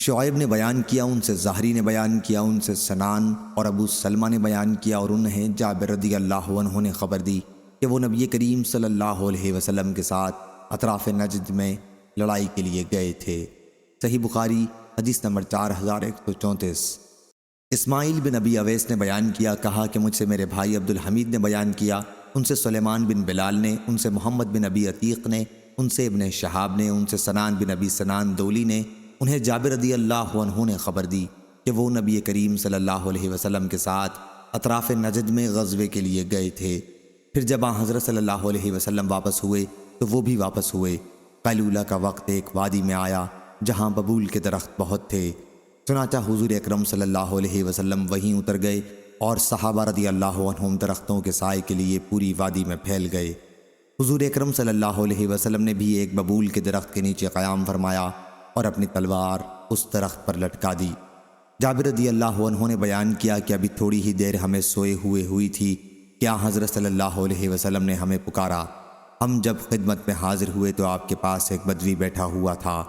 شعیب نے بیان کیا، ان سے زہری نے بیان کیا، ان سے سنان اور ابو سلمہ نے بیان کیا، اور انہیں جابر رضی اللہ عنہ نے خبر دی کہ وہ نبی کریم صلی اللہ علیہ وسلم کے ساتھ اطراف نجد میں لڑائی کے لیے گئے تھے۔ صحیح بخاری حدیث نمبر 4134۔ اسماعیل بن ابی اویس نے بیان کیا، کہا کہ مجھ سے میرے بھائی عبد الحمید نے بیان کیا، ان سے سلیمان بن بلال نے، ان سے محمد بن ابی عتیق نے، ان سے ابن شہاب نے، ان سے سنان بن ابی سنان دولی نے، انہیں جابر رضی اللہ عنہ نے خبر دی کہ وہ نبی کریم صلی اللہ علیہ وسلم کے ساتھ اطراف نجد میں غزوے کے لیے گئے تھے۔ پھر جب حضرت صلی اللہ علیہ وسلم واپس ہوئے تو وہ بھی واپس ہوئے۔ قیلولہ کا وقت ایک وادی میں آیا جہاں ببول کے درخت بہت تھے، چنانچہ حضور اکرم صلی اللہ علیہ وسلم وہیں اتر گئے اور صحابہ رضی اللہ عنہم درختوں کے سائے کے لیے پوری وادی میں پھیل گئے۔ حضور اکرم صلی اللہ علیہ وسلم نے بھی ایک ببول کے درخت کے نیچے قیام فرمایا اور اپنی تلوار اس درخت پر لٹکا دی۔ جابر رضی اللہ عنہ نے بیان کیا کہ ابھی تھوڑی ہی دیر ہمیں سوئے ہوئی تھی کیا حضرت صلی اللہ علیہ وسلم نے ہمیں پکارا۔ ہم جب خدمت میں حاضر ہوئے تو آپ کے پاس ایک بدوی بیٹھا ہوا تھا۔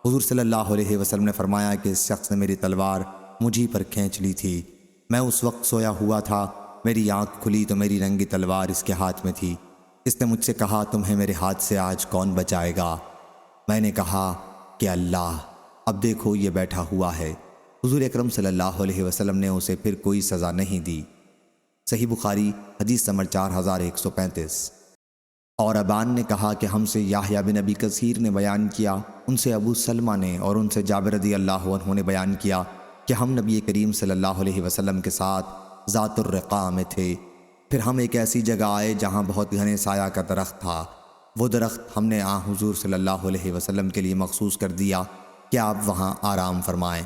حضور صلی اللہ علیہ وسلم نے فرمایا کہ اس شخص نے میری تلوار مجھی پر کھینچ لی تھی۔ میں اس وقت سویا ہوا تھا، میری آنکھ کھلی تو میری رنگی تلوار اس کے ہاتھ میں تھی۔ اس نے مجھ سے کہا، تمہیں میرے ہاتھ سے آج کون بچائے گا؟ میں نے کہا کہ اللہ، اب دیکھو یہ بیٹھا ہوا ہے۔ حضور اکرم صلی اللہ علیہ وسلم نے اسے پھر کوئی سزا نہیں دی۔ صحیح بخاری حدیث نمبر 4135۔ اور ابان نے کہا کہ ہم سے یحییٰ بن ابی کثیر نے بیان کیا، ان سے ابو سلمہ نے اور ان سے جابر رضی اللہ عنہ نے بیان کیا کہ ہم نبی کریم صلی اللہ علیہ وسلم کے ساتھ ذات الرقاع میں تھے۔ پھر ہم ایک ایسی جگہ آئے جہاں بہت گھنے سایہ کا درخت تھا۔ وہ درخت ہم نے حضور صلی اللہ علیہ وسلم کے لیے مخصوص کر دیا کہ آپ وہاں آرام فرمائیں۔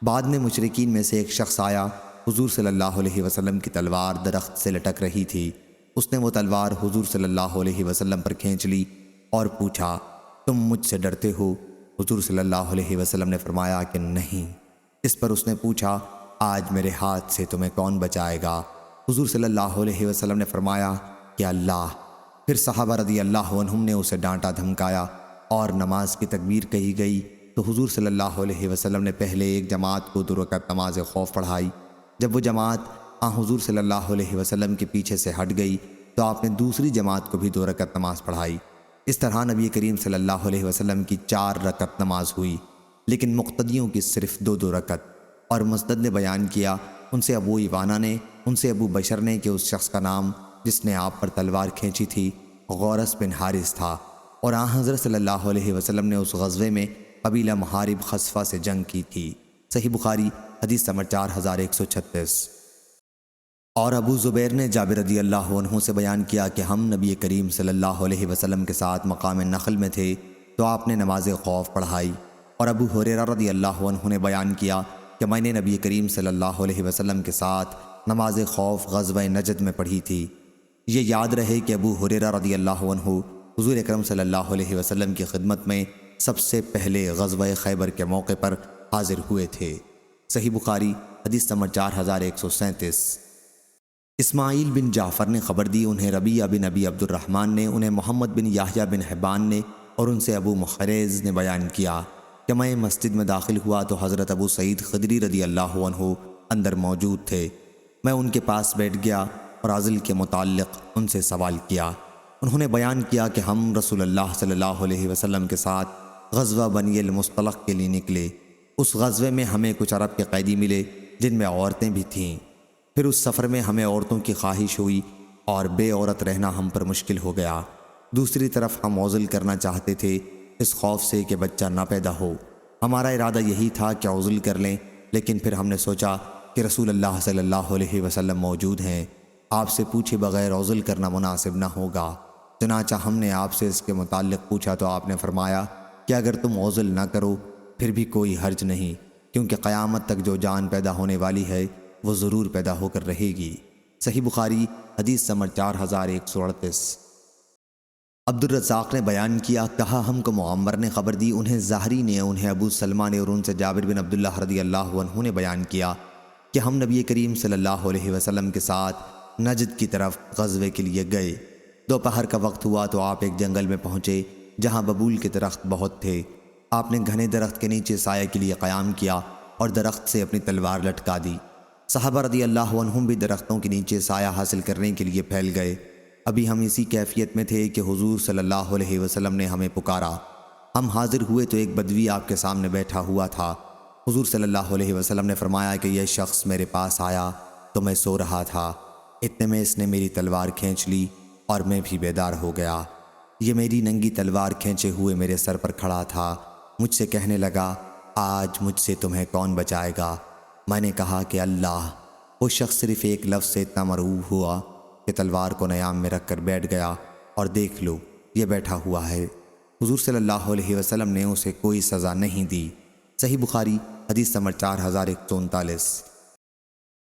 بعد میں مشرکین میں سے ایک شخص آیا، حضور صلی اللہ علیہ وسلم کی تلوار درخت سے لٹک رہی تھی۔ اس نے وہ تلوار حضور صلی اللہ علیہ وسلم پر کھینچ لی اور پوچھا، تم مجھ سے ڈرتے ہو؟ حضور صلی اللہ علیہ وسلم نے فرمایا کہ نہیں۔ اس پر اس نے پوچھا، آج میرے ہاتھ سے تمہیں کون بچائے گا؟ حضور صلی اللہ علیہ وسلم نے فرمایا کہ اللہ۔ پھر صحابہ رضی اللہ عنہم نے اسے ڈانٹا دھمکایا اور نماز کی تکبیر کہی گئی تو حضور صلی اللہ علیہ وسلم نے پہلے ایک جماعت کو 2 رکعت نماز خوف پڑھائی۔ جب وہ جماعت حضور صلی اللہ علیہ وسلم کے پیچھے سے ہٹ گئی تو آپ نے دوسری جماعت کو بھی 2 رکعت نماز پڑھائی۔ اس طرح نبی کریم صلی اللہ علیہ وسلم کی 4 رکعت نماز ہوئی، لیکن مقتدیوں کی صرف 2 رکعت۔ اور مسدد نے بیان کیا، ان سے ابو ایوانہ نے، ان سے ابو بشر نے کہ اس شخص کا نام جس نے آپ پر تلوار کھینچی تھی غورس بن حارث تھا، اور حضرت صلی اللہ علیہ وسلم نے اس غزوے میں قبیلہ محارب خصفہ سے جنگ کی تھی۔ صحیح بخاری حدیث نمبر 4136۔ اور ابو زبیر نے جابر رضی اللہ عنہ سے بیان کیا کہ ہم نبی کریم صلی اللہ علیہ وسلم کے ساتھ مقام نخل میں تھے تو آپ نے نماز خوف پڑھائی۔ اور ابو ہریرہ رضی اللہ عنہ نے بیان کیا کہ میں نے نبی کریم صلی اللہ علیہ وسلم کے ساتھ نماز خوف غزوہ نجد میں پڑھی تھی۔ یہ یاد رہے کہ ابو ہریرہ رضی اللہ عنہ حضور اکرم صلی اللہ علیہ وسلم کی خدمت میں سب سے پہلے غزوہ خیبر کے موقع پر حاضر ہوئے تھے۔ صحیح بخاری حدیث نمبر 4137۔ اسماعیل بن جعفر نے خبر دی، انہیں ربیعہ بن ابی عبد الرحمن نے، انہیں محمد بن یحییٰ بن حبان نے، اور ان سے ابو محریز نے بیان کیا کہ میں مسجد میں داخل ہوا تو حضرت ابو سعید خدری رضی اللہ عنہ اندر موجود تھے۔ میں ان کے پاس بیٹھ گیا اور عزل کے متعلق ان سے سوال کیا۔ انہوں نے بیان کیا کہ ہم رسول اللہ صلی اللہ علیہ وسلم کے ساتھ غزوہ بنی المصطلق کے لیے نکلے۔ اس غزوے میں ہمیں کچھ عرب کے قیدی ملے جن میں عورتیں بھی تھیں۔ پھر اس سفر میں ہمیں عورتوں کی خواہش ہوئی اور بے عورت رہنا ہم پر مشکل ہو گیا۔ دوسری طرف ہم عزل کرنا چاہتے تھے اس خوف سے کہ بچہ نہ پیدا ہو۔ ہمارا ارادہ یہی تھا کہ عزل کر لیں، لیکن پھر ہم نے سوچا کہ رسول اللہ صلی اللہ علیہ وسلم موجود ہیں، آپ سے پوچھے بغیر عزل کرنا مناسب نہ ہوگا۔ چنانچہ ہم نے آپ سے اس کے متعلق پوچھا تو آپ نے فرمایا کہ اگر تم عزل نہ کرو پھر بھی کوئی حرج نہیں، کیونکہ قیامت تک جو جان پیدا ہونے والی ہے وہ ضرور پیدا ہو کر رہے گی۔ صحیح بخاری حدیث نمبر 4138۔ عبد الرزاق نے بیان کیا، کہا ہم کو معمر نے خبر دی، انہیں زہری نے، انہیں ابو سلمہ نے، اور ان سے جابر بن عبداللہ رضی اللہ عنہ نے بیان کیا کہ ہم نبی کریم صلی اللہ علیہ وسلم کے ساتھ نجد کی طرف غزوے کے لیے گئے۔ دوپہر کا وقت ہوا تو آپ ایک جنگل میں پہنچے جہاں ببول کے درخت بہت تھے۔ آپ نے گھنے درخت کے نیچے سایہ کے لیے قیام کیا اور درخت سے اپنی تلوار لٹکا دی۔ صحابہ رضی اللہ عنہم بھی درختوں کے نیچے سایہ حاصل کرنے کے لیے پھیل گئے۔ ابھی ہم اسی کیفیت میں تھے کہ حضور صلی اللہ علیہ وسلم نے ہمیں پکارا۔ ہم حاضر ہوئے تو ایک بدوی آپ کے سامنے بیٹھا ہوا تھا۔ حضور صلی اللہ علیہ وسلم نے فرمایا کہ یہ شخص میرے پاس آیا تو میں سو رہا تھا، اتنے میں اس نے میری تلوار کھینچ لی اور میں بھی بیدار ہو گیا۔ یہ میری ننگی تلوار کھینچے ہوئے میرے سر پر کھڑا تھا، مجھ سے کہنے لگا، آج مجھ سے تمہیں کون بچائے گا؟ میں نے کہا کہ اللہ۔ وہ شخص صرف ایک لفظ سے اتنا مرعوب ہوا کہ تلوار کو نیام میں رکھ کر بیٹھ گیا، اور دیکھ لو یہ بیٹھا ہوا ہے۔ حضور صلی اللہ علیہ وسلم نے اسے کوئی سزا نہیں دی۔ صحیح بخاری حدیث نمبر 4139۔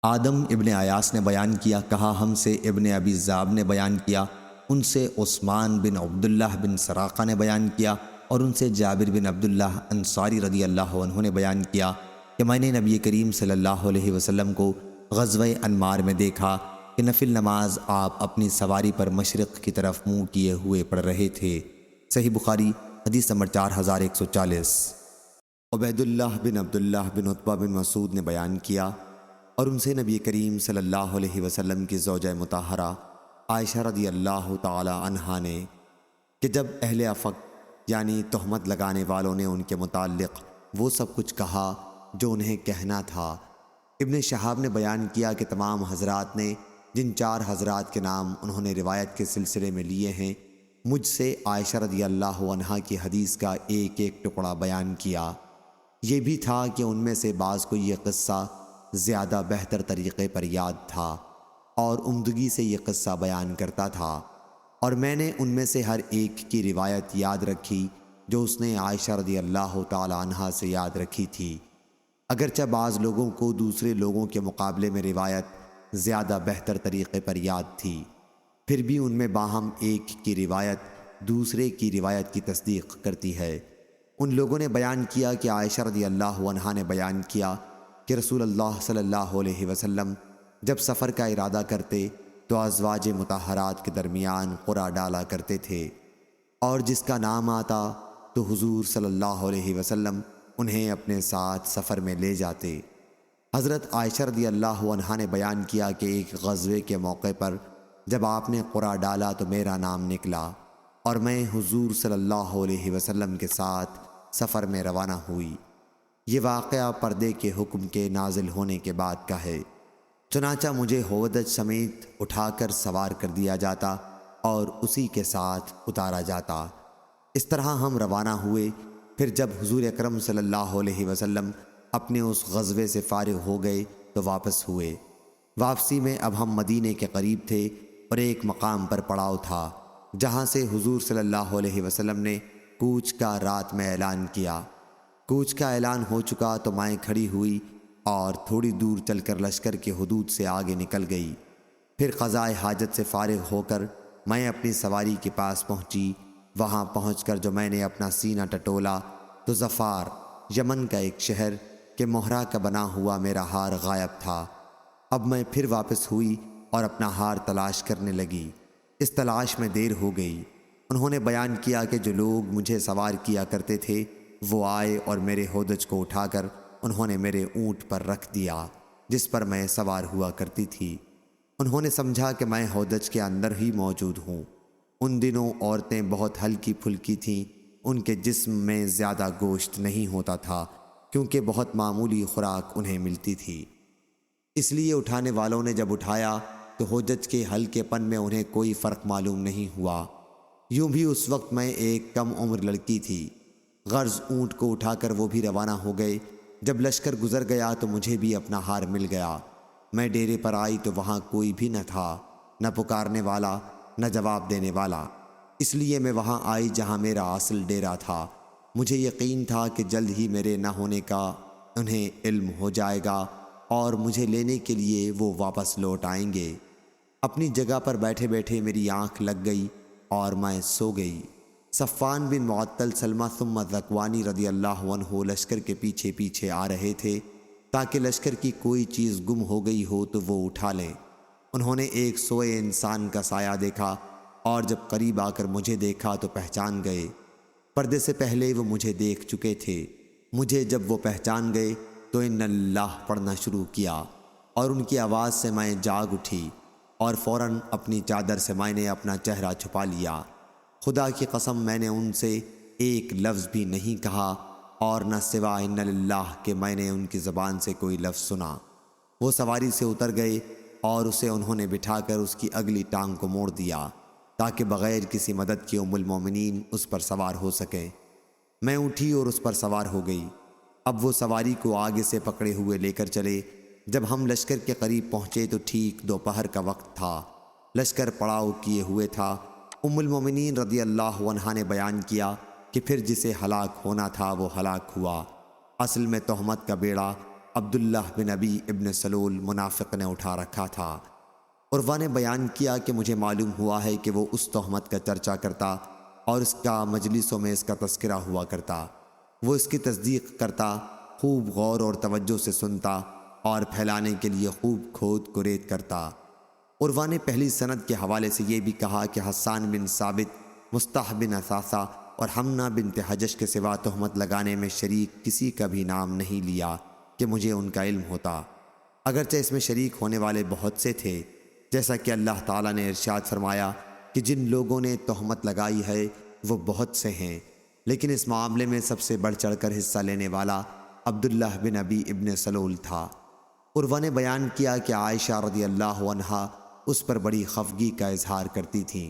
آدم ابن عیاس نے بیان کیا، کہا ہم سے ابن ابی ذئب نے بیان کیا، ان سے عثمان بن عبداللہ بن سراقہ نے بیان کیا، اور ان سے جابر بن عبداللہ انصاری رضی اللہ عنہ نے بیان کیا کہ میں نے نبی کریم صلی اللہ علیہ وسلم کو غزوہ انمار میں دیکھا کہ نفل نماز آپ اپنی سواری پر مشرق کی طرف منہ کیے ہوئے پڑھ رہے تھے۔ صحیح بخاری حدیث نمبر 4140۔ عبید اللہ بن عبداللہ بن عتبہ بن مسعود نے بیان کیا، اور ان سے نبی کریم صلی اللہ علیہ وسلم کی زوجہ مطہرہ عائشہ رضی اللہ تعالی عنہا نے کہ جب اہل افق یعنی تہمت لگانے والوں نے ان کے متعلق وہ سب کچھ کہا جو انہیں کہنا تھا۔ ابن شہاب نے بیان کیا کہ تمام حضرات نے جن 4 حضرات کے نام انہوں نے روایت کے سلسلے میں لیے ہیں، مجھ سے عائشہ رضی اللہ عنہا کی حدیث کا ایک ایک ٹکڑا بیان کیا۔ یہ بھی تھا کہ ان میں سے بعض کو یہ قصہ زیادہ بہتر طریقے پر یاد تھا اور عمدگی سے یہ قصہ بیان کرتا تھا، اور میں نے ان میں سے ہر ایک کی روایت یاد رکھی جو اس نے عائشہ رضی اللہ تعالی عنہا سے یاد رکھی تھی۔ اگرچہ بعض لوگوں کو دوسرے لوگوں کے مقابلے میں روایت زیادہ بہتر طریقے پر یاد تھی، پھر بھی ان میں باہم ایک کی روایت دوسرے کی روایت کی تصدیق کرتی ہے۔ ان لوگوں نے بیان کیا کہ عائشہ رضی اللہ عنہا نے بیان کیا کہ رسول اللہ صلی اللہ علیہ وسلم جب سفر کا ارادہ کرتے تو ازواج مطہرات کے درمیان قرعہ ڈالا کرتے تھے، اور جس کا نام آتا تو حضور صلی اللہ علیہ وسلم انہیں اپنے ساتھ سفر میں لے جاتے۔ حضرت عائشہ رضی اللہ عنہا نے بیان کیا کہ ایک غزوے کے موقع پر جب آپ نے قرعہ ڈالا تو میرا نام نکلا اور میں حضور صلی اللہ علیہ وسلم کے ساتھ سفر میں روانہ ہوئی۔ یہ واقعہ پردے کے حکم کے نازل ہونے کے بعد کا ہے۔ چنانچہ مجھے ہودج سمیت اٹھا کر سوار کر دیا جاتا اور اسی کے ساتھ اتارا جاتا۔ اس طرح ہم روانہ ہوئے۔ پھر جب حضور اکرم صلی اللہ علیہ وسلم اپنے اس غزوے سے فارغ ہو گئے تو واپس ہوئے۔ واپسی میں اب ہم مدینے کے قریب تھے اور ایک مقام پر پڑاؤ تھا جہاں سے حضور صلی اللہ علیہ وسلم نے کوچ کا رات میں اعلان کیا۔ کوچ کا اعلان ہو چکا تو میں کھڑی ہوئی اور تھوڑی دور چل کر لشکر کے حدود سے آگے نکل گئی۔ پھر قضائے حاجت سے فارغ ہو کر میں اپنی سواری کے پاس پہنچی۔ وہاں پہنچ کر جو میں نے اپنا سینہ ٹٹولا تو ظفار یمن کا ایک شہر کہ مہرہ کا بنا ہوا میرا ہار غائب تھا۔ اب میں پھر واپس ہوئی اور اپنا ہار تلاش کرنے لگی۔ اس تلاش میں دیر ہو گئی۔ انہوں نے بیان کیا کہ جو لوگ مجھے سوار کیا کرتے تھے وہ آئے اور میرے ہودج کو اٹھا کر انہوں نے میرے اونٹ پر رکھ دیا جس پر میں سوار ہوا کرتی تھی۔ انہوں نے سمجھا کہ میں ہودج کے اندر ہی موجود ہوں۔ ان دنوں عورتیں بہت ہلکی پھلکی تھیں، ان کے جسم میں زیادہ گوشت نہیں ہوتا تھا کیونکہ بہت معمولی خوراک انہیں ملتی تھی۔ اس لیے اٹھانے والوں نے جب اٹھایا تو ہودج کے ہلکے پن میں انہیں کوئی فرق معلوم نہیں ہوا۔ یوں بھی اس وقت میں ایک کم عمر لڑکی تھی۔ غرض اونٹ کو اٹھا کر وہ بھی روانہ ہو گئے۔ جب لشکر گزر گیا تو مجھے بھی اپنا ہار مل گیا۔ میں ڈیرے پر آئی تو وہاں کوئی بھی نہ تھا، نہ پکارنے والا نہ جواب دینے والا۔ اس لیے میں وہاں آئی جہاں میرا اصل ڈیرا تھا۔ مجھے یقین تھا کہ جلد ہی میرے نہ ہونے کا انہیں علم ہو جائے گا اور مجھے لینے کے لیے وہ واپس لوٹ آئیں گے۔ اپنی جگہ پر بیٹھے بیٹھے میری آنکھ لگ گئی اور میں سو گئی۔ صفوان بن معطل سلمہ ثم ذکوانی رضی اللہ عنہ لشکر کے پیچھے پیچھے آ رہے تھے تاکہ لشکر کی کوئی چیز گم ہو گئی ہو تو وہ اٹھا لیں۔ انہوں نے ایک سوئے انسان کا سایہ دیکھا اور جب قریب آ کر مجھے دیکھا تو پہچان گئے۔ پردے سے پہلے وہ مجھے دیکھ چکے تھے۔ مجھے جب وہ پہچان گئے تو ان اللہ پڑھنا شروع کیا اور ان کی آواز سے میں جاگ اٹھی اور فوراً اپنی چادر سے میں نے اپنا چہرہ چھپا لیا۔ خدا کی قسم میں نے ان سے ایک لفظ بھی نہیں کہا اور نہ سوا ان اللہ کہ میں نے ان کی زبان سے کوئی لفظ سنا۔ وہ سواری سے اتر گئے اور اسے انہوں نے بٹھا کر اس کی اگلی ٹانگ کو موڑ دیا تاکہ بغیر کسی مدد کے ام المومنین اس پر سوار ہو سکیں۔ میں اٹھی اور اس پر سوار ہو گئی۔ اب وہ سواری کو آگے سے پکڑے ہوئے لے کر چلے۔ جب ہم لشکر کے قریب پہنچے تو ٹھیک دوپہر کا وقت تھا۔ لشکر پڑاؤ کیے ہوئے تھا۔ ام المومنین رضی اللہ عنہا نے بیان کیا کہ پھر جسے ہلاک ہونا تھا وہ ہلاک ہوا۔ اصل میں تہمت کا بیڑا عبداللہ بن ابی ابن سلول منافق نے اٹھا رکھا تھا۔ عروہ نے بیان کیا کہ مجھے معلوم ہوا ہے کہ وہ اس تہمت کا چرچا کرتا اور اس کا مجلسوں میں اس کا تذکرہ ہوا کرتا۔ وہ اس کی تصدیق کرتا، خوب غور اور توجہ سے سنتا اور پھیلانے کے لیے خوب کھود کریت کرتا۔ عروہ نے پہلی سند کے حوالے سے یہ بھی کہا کہ حسان بن ثابت، مصطح بن اثاثہ اور حمنہ بنت حجش کے سوا تہمت لگانے میں شریک کسی کا بھی نام نہیں لیا کہ مجھے ان کا علم ہوتا، اگرچہ اس میں شریک ہونے والے بہت سے تھے، جیسا کہ اللہ تعالیٰ نے ارشاد فرمایا کہ جن لوگوں نے تہمت لگائی ہے وہ بہت سے ہیں، لیکن اس معاملے میں سب سے بڑھ چڑھ کر حصہ لینے والا عبداللہ بن ابی ابن سلول تھا۔ عروہ نے بیان کیا کہ عائشہ رضی اللہ عنہا اس پر بڑی خفگی کا اظہار کرتی تھیں۔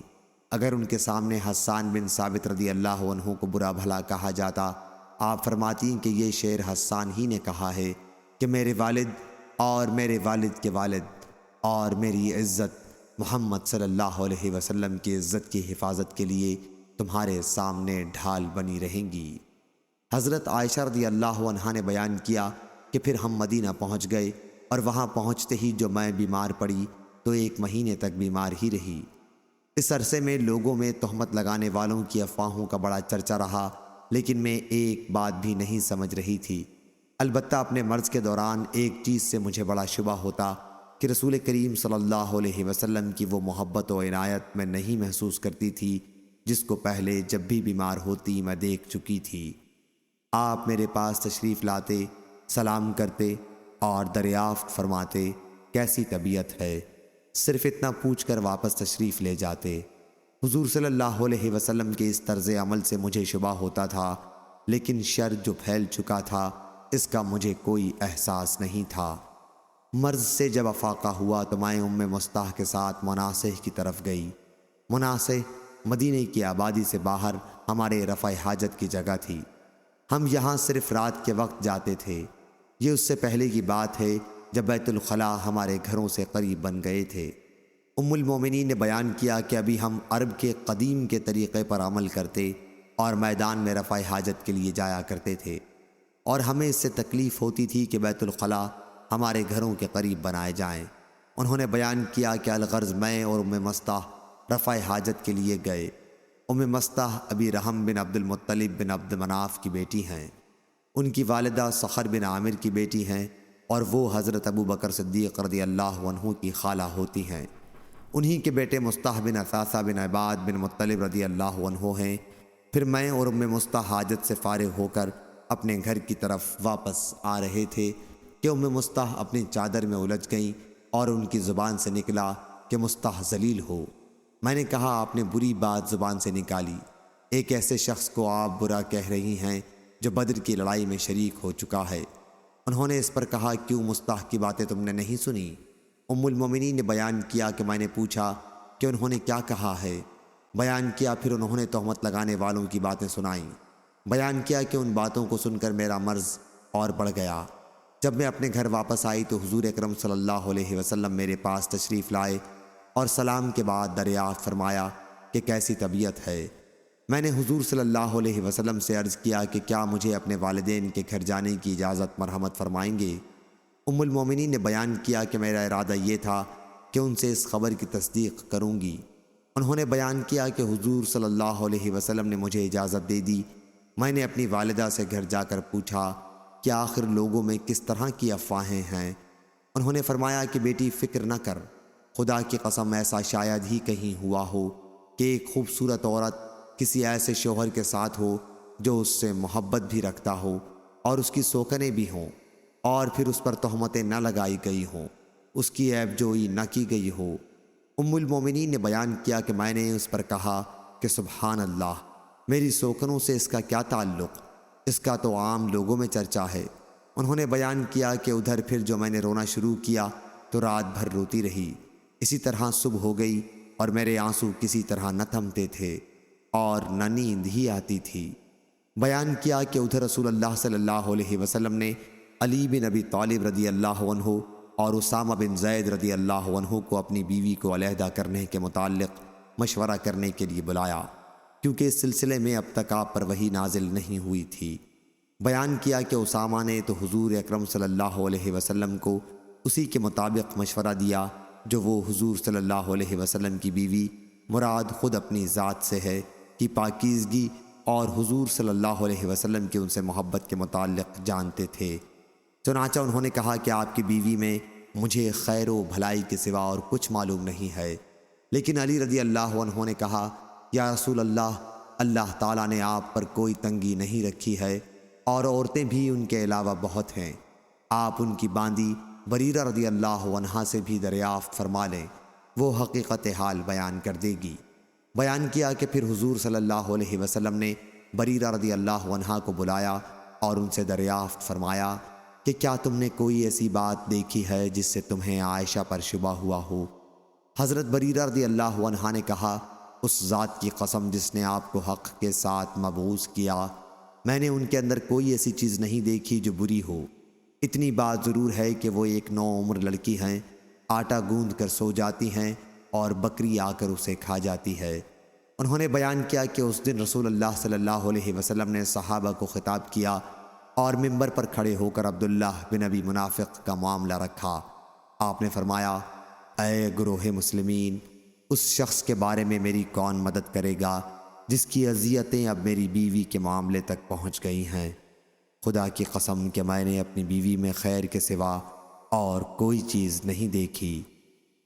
اگر ان کے سامنے حسان بن ثابت رضی اللہ عنہ کو برا بھلا کہا جاتا، آپ فرماتی کہ یہ شعر حسان ہی نے کہا ہے کہ میرے والد اور میرے والد کے والد اور میری عزت محمد صلی اللہ علیہ وسلم کی عزت کی حفاظت کے لیے تمہارے سامنے ڈھال بنی رہیں گی۔ حضرت عائشہ رضی اللہ عنہا نے بیان کیا کہ پھر ہم مدینہ پہنچ گئے اور وہاں پہنچتے ہی جو میں بیمار پڑی تو 1 مہینے تک بیمار ہی رہی۔ اس عرصے میں لوگوں میں تہمت لگانے والوں کی افواہوں کا بڑا چرچا رہا، لیکن میں ایک بات بھی نہیں سمجھ رہی تھی۔ البتہ اپنے مرض کے دوران ایک چیز سے مجھے بڑا شبہ ہوتا کہ رسول کریم صلی اللہ علیہ وسلم کی وہ محبت و عنایت میں نہیں محسوس کرتی تھی جس کو پہلے جب بھی بیمار ہوتی میں دیکھ چکی تھی۔ آپ میرے پاس تشریف لاتے، سلام کرتے اور دریافت فرماتے کیسی طبیعت ہے، صرف اتنا پوچھ کر واپس تشریف لے جاتے۔ حضور صلی اللہ علیہ وسلم کے اس طرز عمل سے مجھے شبہ ہوتا تھا، لیکن شر جو پھیل چکا تھا اس کا مجھے کوئی احساس نہیں تھا۔ مرض سے جب افاقہ ہوا تو میں ام مصطح کے ساتھ مناسح کی طرف گئی۔ مناسح مدینہ کی آبادی سے باہر ہمارے رفع حاجت کی جگہ تھی۔ ہم یہاں صرف رات کے وقت جاتے تھے۔ یہ اس سے پہلے کی بات ہے جب بیت الخلاء ہمارے گھروں سے قریب بن گئے تھے۔ ام المومنین نے بیان کیا کہ ابھی ہم عرب کے قدیم کے طریقے پر عمل کرتے اور میدان میں رفع حاجت کے لیے جایا کرتے تھے، اور ہمیں اس سے تکلیف ہوتی تھی کہ بیت الخلاء ہمارے گھروں کے قریب بنائے جائیں۔ انہوں نے بیان کیا کہ الغرض میں اور ام مصطح رفع حاجت کے لیے گئے۔ ام مصطح ابی رحم بن عبد المطلب بن عبد مناف کی بیٹی ہیں۔ ان کی والدہ صخر بن عامر کی بیٹی ہیں اور وہ حضرت ابو بکر صدیق رضی اللہ عنہ کی خالہ ہوتی ہیں۔ انہی کے بیٹے مصطح بن اثاثہ بن عباد بن مطلب رضی اللہ عنہ ہیں۔ پھر میں اور ام مصطح حاجت سے فارغ ہو کر اپنے گھر کی طرف واپس آ رہے تھے کہ ام مصطح اپنی چادر میں الجھ گئیں اور ان کی زبان سے نکلا کہ مصطح ذلیل ہو۔ میں نے کہا آپ نے بری بات زبان سے نکالی، ایک ایسے شخص کو آپ برا کہہ رہی ہیں جو بدر کی لڑائی میں شریک ہو چکا ہے۔ انہوں نے اس پر کہا کیوں مصطح کی باتیں تم نے نہیں سنی؟ ام المومنین نے بیان کیا کہ میں نے پوچھا کہ انہوں نے کیا کہا ہے۔ بیان کیا پھر انہوں نے تہمت لگانے والوں کی باتیں سنائیں۔ بیان کیا کہ ان باتوں کو سن کر میرا مرض اور بڑھ گیا۔ جب میں اپنے گھر واپس آئی تو حضور اکرم صلی اللہ علیہ وسلم میرے پاس تشریف لائے اور سلام کے بعد دریافت فرمایا کہ کیسی طبیعت ہے۔ میں نے حضور صلی اللہ علیہ وسلم سے عرض کیا کہ کیا مجھے اپنے والدین کے گھر جانے کی اجازت مرحمت فرمائیں گے؟ ام المومنین نے بیان کیا کہ میرا ارادہ یہ تھا کہ ان سے اس خبر کی تصدیق کروں گی۔ انہوں نے بیان کیا کہ حضور صلی اللہ علیہ وسلم نے مجھے اجازت دے دی۔ میں نے اپنی والدہ سے گھر جا کر پوچھا کہ آخر لوگوں میں کس طرح کی افواہیں ہیں۔ انہوں نے فرمایا کہ بیٹی فکر نہ کر، خدا کی قسم ایسا شاید ہی کہیں ہوا ہو کہ ایک خوبصورت عورت کسی ایسے شوہر کے ساتھ ہو جو اس سے محبت بھی رکھتا ہو اور اس کی سوکنیں بھی ہوں، اور پھر اس پر تہمتیں نہ لگائی گئی ہوں، اس کی عیب جوئی نہ کی گئی ہو۔ ام المومنین نے بیان کیا کہ میں نے اس پر کہا کہ سبحان اللہ، میری سوکنوں سے اس کا کیا تعلق، اس کا تو عام لوگوں میں چرچا ہے۔ انہوں نے بیان کیا کہ ادھر پھر جو میں نے رونا شروع کیا تو رات بھر روتی رہی، اسی طرح صبح ہو گئی اور میرے آنسو کسی طرح نہ تھمتے تھے اور نہ نیند ہی آتی تھی۔ بیان کیا کہ ادھر رسول اللہ صلی اللہ علیہ وسلم نے علی بن ابی طالب رضی اللہ عنہ اور اسامہ بن زید رضی اللہ عنہ کو اپنی بیوی کو علیحدہ کرنے کے متعلق مشورہ کرنے کے لیے بلایا، کیونکہ اس سلسلے میں اب تک آپ پر وحی نازل نہیں ہوئی تھی۔ بیان کیا کہ اسامہ نے تو حضور اکرم صلی اللہ علیہ وسلم کو اسی کے مطابق مشورہ دیا جو وہ حضور صلی اللہ علیہ وسلم کی بیوی مراد خود اپنی ذات سے ہے کی پاکیزگی اور حضور صلی اللہ علیہ وسلم کی ان سے محبت کے متعلق جانتے تھے۔ چنانچہ انہوں نے کہا کہ آپ کی بیوی میں مجھے خیر و بھلائی کے سوا اور کچھ معلوم نہیں ہے، لیکن علی رضی اللہ عنہ نے کہا یا رسول اللہ، اللہ تعالیٰ نے آپ پر کوئی تنگی نہیں رکھی ہے اور عورتیں بھی ان کے علاوہ بہت ہیں، آپ ان کی باندی بریرہ رضی اللہ عنہا سے بھی دریافت فرما لیں، وہ حقیقت حال بیان کر دے گی۔ بیان کیا کہ پھر حضور صلی اللہ علیہ وسلم نے بریرہ رضی اللہ عنہا کو بلایا اور ان سے دریافت فرمایا کہ کیا تم نے کوئی ایسی بات دیکھی ہے جس سے تمہیں عائشہ پر شبہ ہوا ہو؟ حضرت بریرہ رضی اللہ عنہا نے کہا اس ذات کی قسم جس نے آپ کو حق کے ساتھ مبعوث کیا، میں نے ان کے اندر کوئی ایسی چیز نہیں دیکھی جو بری ہو۔ اتنی بات ضرور ہے کہ وہ ایک نوعمر لڑکی ہیں، آٹا گوندھ کر سو جاتی ہیں اور بکری آ کر اسے کھا جاتی ہے۔ انہوں نے بیان کیا کہ اس دن رسول اللہ صلی اللہ علیہ وسلم نے صحابہ کو خطاب کیا اور ممبر پر کھڑے ہو کر عبداللہ بن ابی منافق کا معاملہ رکھا۔ آپ نے فرمایا اے گروہ مسلمین، اس شخص کے بارے میں میری کون مدد کرے گا جس کی اذیتیں اب میری بیوی کے معاملے تک پہنچ گئی ہیں؟ خدا کی قسم کہ میں نے اپنی بیوی میں خیر کے سوا اور کوئی چیز نہیں دیکھی۔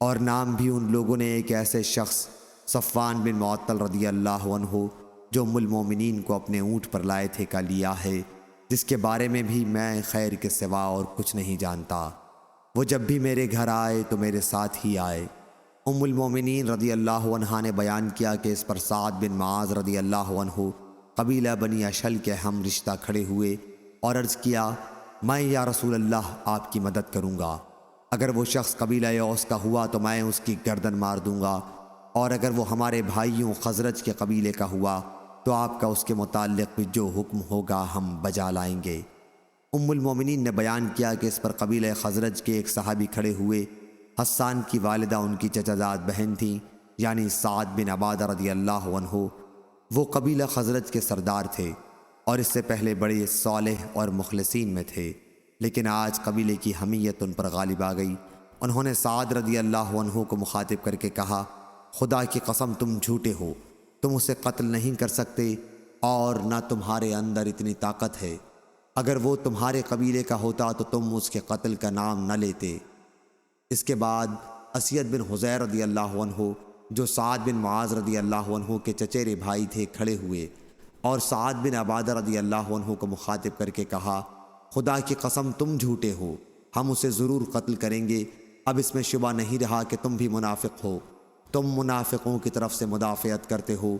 اور نام بھی ان لوگوں نے ایک ایسے شخص صفوان بن معطل رضی اللہ عنہ جو ام المومنین کو اپنے اونٹ پر لائے تھے کا لیا ہے، جس کے بارے میں بھی میں خیر کے سوا اور کچھ نہیں جانتا۔ وہ جب بھی میرے گھر آئے تو میرے ساتھ ہی آئے۔ ام المومنین رضی اللہ عنہا نے بیان کیا کہ اس پر سعد بن معاذ رضی اللہ عنہ قبیلہ بنی اشل کے ہم رشتہ کھڑے ہوئے اور عرض کیا میں یا رسول اللہ آپ کی مدد کروں گا، اگر وہ شخص قبیلہ اوس کا ہوا تو میں اس کی گردن مار دوں گا، اور اگر وہ ہمارے بھائیوں خزرج کے قبیلے کا ہوا تو آپ کا اس کے متعلق بھی جو حکم ہوگا ہم بجا لائیں گے۔ ام المومنین نے بیان کیا کہ اس پر قبیلہ خزرج کے ایک صحابی کھڑے ہوئے، حسان کی والدہ ان کی چچا زاد بہن تھیں، یعنی سعد بن عبادہ رضی اللہ عنہ۔ وہ قبیلہ خزرج کے سردار تھے اور اس سے پہلے بڑے صالح اور مخلصین میں تھے، لیکن آج قبیلے کی حمیت ان پر غالب آ گئی۔ انہوں نے سعد رضی اللہ عنہ کو مخاطب کر کے کہا خدا کی قسم تم جھوٹے ہو، تم اسے قتل نہیں کر سکتے اور نہ تمہارے اندر اتنی طاقت ہے، اگر وہ تمہارے قبیلے کا ہوتا تو تم اس کے قتل کا نام نہ لیتے۔ اس کے بعد اسید بن حذیر رضی اللہ عنہ جو سعد بن معاذ رضی اللہ عنہ کے چچیرے بھائی تھے کھڑے ہوئے اور سعد بن عبادہ رضی اللہ عنہ کو مخاطب کر کے کہا خدا کی قسم تم جھوٹے ہو، ہم اسے ضرور قتل کریں گے، اب اس میں شبہ نہیں رہا کہ تم بھی منافق ہو، تم منافقوں کی طرف سے مدافعت کرتے ہو۔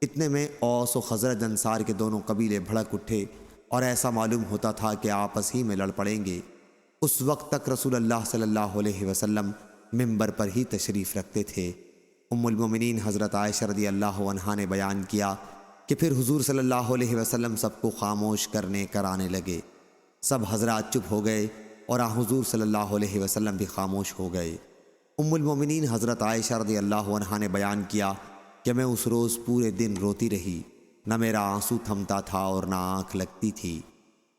اتنے میں اوس و خزرج انصار کے دونوں قبیلے بھڑک اٹھے اور ایسا معلوم ہوتا تھا کہ آپس ہی میں لڑ پڑیں گے۔ اس وقت تک رسول اللہ صلی اللہ علیہ وسلم منبر پر ہی تشریف رکھتے تھے۔ ام المومنین حضرت عائشہ رضی اللہ عنہا نے بیان کیا کہ پھر حضور صلی اللہ علیہ وسلم سب کو خاموش کرانے لگے، سب حضرات چپ ہو گئے اور حضور صلی اللہ علیہ وسلم بھی خاموش ہو گئے۔ ام المومنین حضرت عائشہ رضی اللہ عنہا نے بیان کیا کہ میں اس روز پورے دن روتی رہی، نہ میرا آنسو تھمتا تھا اور نہ آنکھ لگتی تھی۔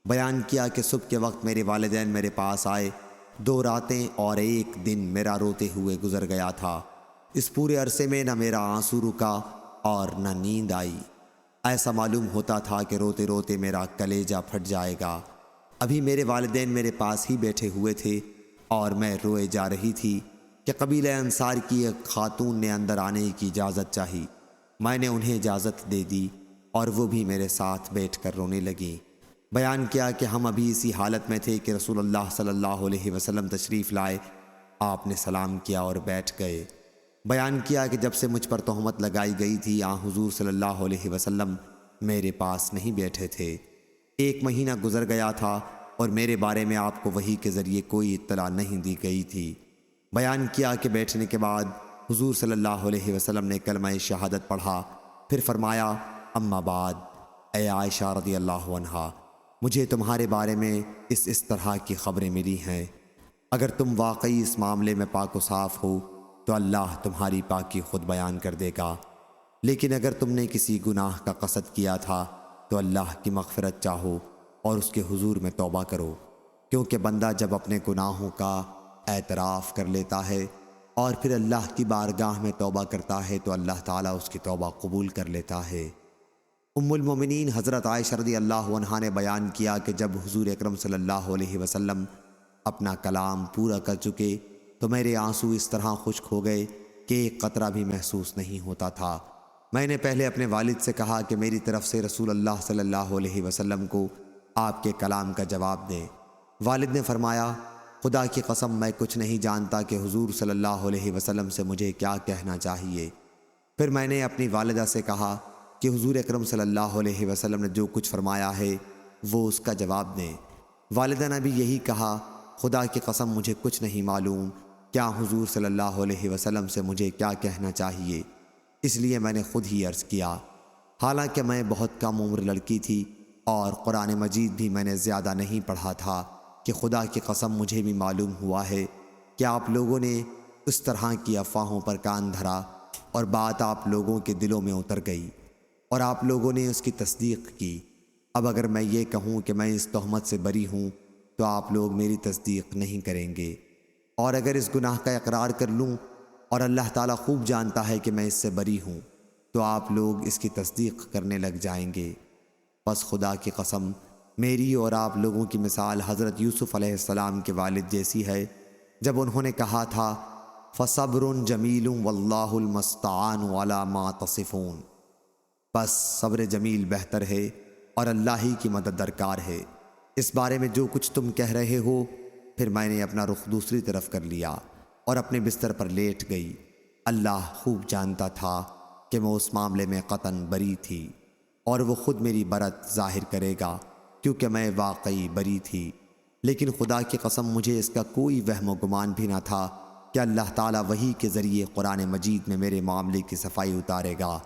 بیان کیا کہ صبح کے وقت میرے والدین میرے پاس آئے، 2 راتیں اور 1 دن میرا روتے ہوئے گزر گیا تھا، اس پورے عرصے میں نہ میرا آنسو رکا اور نہ نیند آئی، ایسا معلوم ہوتا تھا کہ روتے روتے میرا کلیجہ پھٹ جائے گا۔ ابھی میرے والدین میرے پاس ہی بیٹھے ہوئے تھے اور میں روئے جا رہی تھی کہ قبیلہ انصار کی ایک خاتون نے اندر آنے کی اجازت چاہی، میں نے انہیں اجازت دے دی۔ اور وہ بھی میرے ساتھ بیٹھ کر رونے لگیں۔ بیان کیا کہ ہم ابھی اسی حالت میں تھے کہ رسول اللہ صلی اللہ علیہ وسلم تشریف لائے۔ آپ نے سلام کیا اور بیٹھ گئے۔ بیان کیا کہ جب سے مجھ پر تہمت لگائی گئی تھی حضور صلی اللہ علیہ وسلم میرے پاس نہیں بیٹھے تھے۔ 1 مہینہ گزر گیا تھا اور میرے بارے میں آپ کو وحی کے ذریعے کوئی اطلاع نہیں دی گئی تھی۔ بیان کیا کہ بیٹھنے کے بعد حضور صلی اللہ علیہ وسلم نے کلمہ شہادت پڑھا، پھر فرمایا اما بعد، اے عائشہ رضی اللہ عنہا، مجھے تمہارے بارے میں اس طرح کی خبریں ملی ہیں۔ اگر تم واقعی اس معاملے میں پاک و صاف ہو تو اللہ تمہاری پاکی خود بیان کر دے گا، لیکن اگر تم نے کسی گناہ کا قصد کیا تھا تو اللہ کی مغفرت چاہو اور اس کے حضور میں توبہ کرو، کیونکہ بندہ جب اپنے گناہوں کا اعتراف کر لیتا ہے اور پھر اللہ کی بارگاہ میں توبہ کرتا ہے تو اللہ تعالیٰ اس کی توبہ قبول کر لیتا ہے۔ ام المومنین حضرت عائشہ رضی اللہ عنہا نے بیان کیا کہ جب حضور اکرم صلی اللہ علیہ وسلم اپنا کلام پورا کر چکے تو میرے آنسو اس طرح خشک ہو گئے کہ ایک قطرہ بھی محسوس نہیں ہوتا تھا۔ میں نے پہلے اپنے والد سے کہا کہ میری طرف سے رسول اللہ صلی اللہ علیہ وسلم کو آپ کے کلام کا جواب دیں۔ والد نے فرمایا خدا کی قسم میں کچھ نہیں جانتا کہ حضور صلی اللہ علیہ وسلم سے مجھے کیا کہنا چاہیے۔ پھر میں نے اپنی والدہ سے کہا کہ حضور اکرم صلی اللہ علیہ وسلم نے جو کچھ فرمایا ہے وہ اس کا جواب دیں۔ والدہ نے بھی یہی کہا خدا کی قسم مجھے کچھ نہیں معلوم کیا حضور صلی اللہ علیہ وسلم سے مجھے کیا کہنا چاہیے، اس لیے میں نے خود ہی عرض کیا۔ حالانکہ میں بہت کم عمر لڑکی تھی اور قرآن مجید بھی میں نے زیادہ نہیں پڑھا تھا کہ خدا کی قسم مجھے بھی معلوم ہوا ہے کہ آپ لوگوں نے اس طرح کی افواہوں پر کان دھرا اور بات آپ لوگوں کے دلوں میں اتر گئی اور آپ لوگوں نے اس کی تصدیق کی۔ اب اگر میں یہ کہوں کہ میں اس تہمت سے بری ہوں تو آپ لوگ میری تصدیق نہیں کریں گے، اور اگر اس گناہ کا اقرار کر لوں اور اللہ تعالیٰ خوب جانتا ہے کہ میں اس سے بری ہوں تو آپ لوگ اس کی تصدیق کرنے لگ جائیں گے۔ پس خدا کی قسم میری اور آپ لوگوں کی مثال حضرت یوسف علیہ السلام کے والد جیسی ہے جب انہوں نے کہا تھا فَصَبْرٌ جَمِيلٌ وَاللَّهُ الْمُسْتَعَانُ عَلَى مَا تَصِفُونَ، بس صبر جمیل بہتر ہے اور اللہ ہی کی مدد درکار ہے۔ اس بارے میں جو کچھ تم کہہ رہے ہو۔ پھر میں نے اپنا رخ دوسری طرف کر لیا اور اپنے بستر پر لیٹ گئی۔ اللہ خوب جانتا تھا کہ میں اس معاملے میں قطعاً بری تھی اور وہ خود میری برت ظاہر کرے گا کیونکہ میں واقعی بری تھی، لیکن خدا کی قسم مجھے اس کا کوئی وہم و گمان بھی نہ تھا کہ اللہ تعالیٰ وحی کے ذریعے قرآن مجید میں میرے معاملے کی صفائی اتارے گا،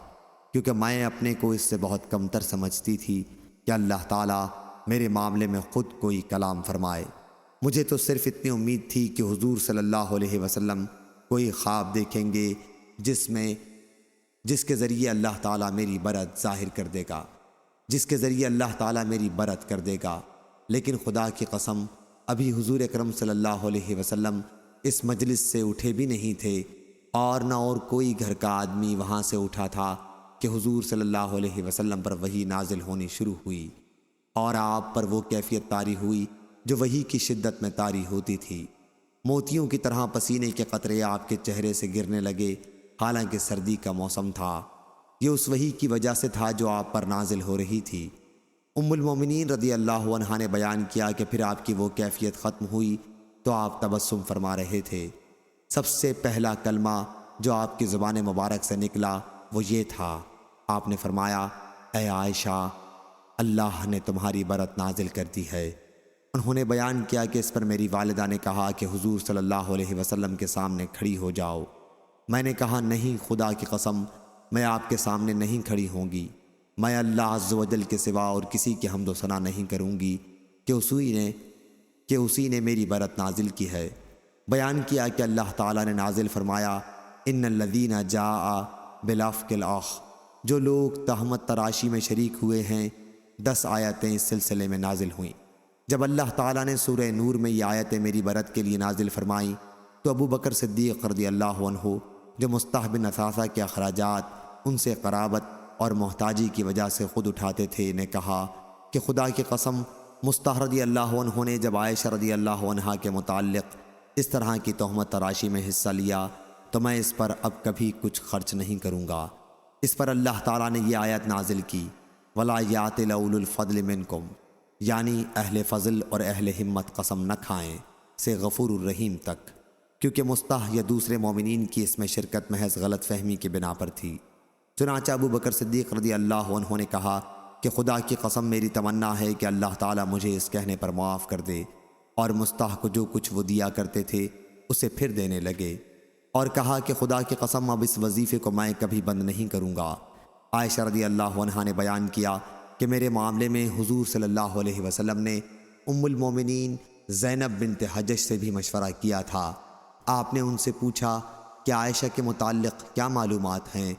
کیونکہ میں اپنے کو اس سے بہت کمتر سمجھتی تھی کہ اللہ تعالیٰ میرے معاملے میں خود کوئی کلام فرمائے۔ مجھے تو صرف اتنی امید تھی کہ حضور صلی اللہ علیہ وسلم کوئی خواب دیکھیں گے جس کے ذریعے اللہ تعالیٰ میری برت ظاہر کر دے گا، کر دے گا، لیکن خدا کی قسم ابھی حضور اکرم صلی اللہ علیہ وسلم اس مجلس سے اٹھے بھی نہیں تھے اور نہ اور کوئی گھر کا آدمی وہاں سے اٹھا تھا کہ حضور صلی اللہ علیہ وسلم پر وحی نازل ہونی شروع ہوئی اور آپ پر وہ کیفیت طاری ہوئی جو وحی کی شدت میں طاری ہوتی تھی۔ موتیوں کی طرح پسینے کے قطرے آپ کے چہرے سے گرنے لگے، حالانکہ سردی کا موسم تھا۔ یہ اس وحی کی وجہ سے تھا جو آپ پر نازل ہو رہی تھی۔ ام المومنین رضی اللہ عنہا نے بیان کیا کہ پھر آپ کی وہ کیفیت ختم ہوئی تو آپ تبسم فرما رہے تھے۔ سب سے پہلا کلمہ جو آپ کی زبان مبارک سے نکلا وہ یہ تھا، آپ نے فرمایا اے عائشہ، اللہ نے تمہاری برت نازل کر دی ہے۔ انہوں نے بیان کیا کہ اس پر میری والدہ نے کہا کہ حضور صلی اللہ علیہ وسلم کے سامنے کھڑی ہو جاؤ۔ میں نے کہا نہیں، خدا کی قسم میں آپ کے سامنے نہیں کھڑی ہوں گی، میں اللہ عز و جل کے سوا اور کسی کی حمد و ثنا نہیں کروں گی کہ اسی نے میری برت نازل کی ہے۔ بیان کیا کہ اللہ تعالیٰ نے نازل فرمایا ان الذین جاء بالافک الاخ، جو لوگ تہمت تراشی میں شریک ہوئے ہیں، 10 آیتیں اس سلسلے میں نازل ہوئیں۔ جب اللہ تعالیٰ نے سورہ نور میں یہ آیتیں میری برت کے لیے نازل فرمائیں تو ابو بکر صدیق رضی اللہ عنہ جو مستحب نثاثہ کے اخراجات ان سے قرابت اور محتاجی کی وجہ سے خود اٹھاتے تھے، نے کہا کہ خدا کی قسم مستح رضی اللہ عنہ نے جب عائشہ رضی اللہ عنہا کے متعلق اس طرح کی تہمت تراشی میں حصہ لیا تو میں اس پر اب کبھی کچھ خرچ نہیں کروں گا۔ اس پر اللہ تعالیٰ نے یہ آیت نازل کی ولا یاتل اولو الفضل منکم، یعنی اہل فضل اور اہل ہمت قسم نہ کھائیں، سے غفور الرحیم تک، کیونکہ مستح یا دوسرے مومنین کی اس میں شرکت محض غلط فہمی کی بنا پر تھی۔ چنانچہ ابو بکر صدیق رضی اللہ عنہ نے کہا کہ خدا کی قسم میری تمنا ہے کہ اللہ تعالیٰ مجھے اس کہنے پر معاف کر دے، اور مستح کو جو کچھ وہ دیا کرتے تھے اسے پھر دینے لگے، اور کہا کہ خدا کی قسم اب اس وظیفے کو میں کبھی بند نہیں کروں گا۔ عائشہ رضی اللہ عنہا نے بیان کیا کہ میرے معاملے میں حضور صلی اللہ علیہ وسلم نے ام المومنین زینب بنت حجش سے بھی مشورہ کیا تھا۔ آپ نے ان سے پوچھا کہ عائشہ کے متعلق کیا معلومات ہیں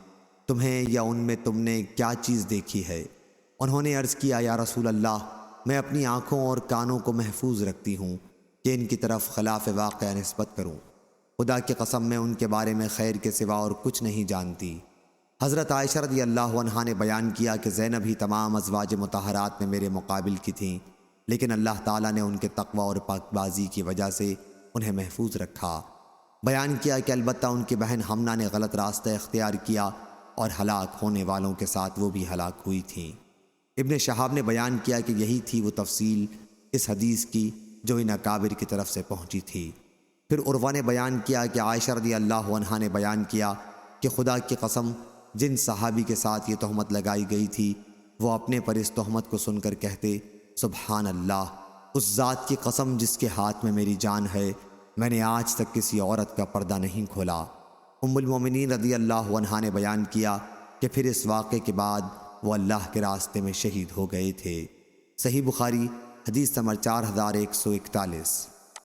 تمہیں، یا ان میں تم نے کیا چیز دیکھی ہے؟ انہوں نے عرض کیا یا رسول اللہ، میں اپنی آنکھوں اور کانوں کو محفوظ رکھتی ہوں کہ ان کی طرف خلاف واقعہ نسبت کروں، خدا کی قسم میں ان کے بارے میں خیر کے سوا اور کچھ نہیں جانتی۔ حضرت عائشہ رضی اللہ عنہا نے بیان کیا کہ زینب ہی تمام ازواج مطہرات میں میرے مقابل کی تھیں، لیکن اللہ تعالیٰ نے ان کے تقوی اور پاک بازی کی وجہ سے انہیں محفوظ رکھا۔ بیان کیا کہ البتہ ان کی بہن حمنہ نے غلط راستہ اختیار کیا اور ہلاک ہونے والوں کے ساتھ وہ بھی ہلاک ہوئی تھیں۔ ابن شہاب نے بیان کیا کہ یہی تھی وہ تفصیل اس حدیث کی جو ان اکابر کی طرف سے پہنچی تھی۔ پھر عروہ نے بیان کیا کہ عائشہ رضی اللہ عنہا نے بیان کیا کہ خدا کی قسم جن صحابی کے ساتھ یہ تہمت لگائی گئی تھی وہ اپنے پر اس تہمت کو سن کر کہتے سبحان اللہ، اس ذات کی قسم جس کے ہاتھ میں میری جان ہے، میں نے آج تک کسی عورت کا پردہ نہیں کھولا۔ ام المومنین رضی اللہ عنہا نے بیان کیا کہ پھر اس واقعے کے بعد وہ اللہ کے راستے میں شہید ہو گئے تھے۔ صحیح بخاری حدیث نمبر 4141۔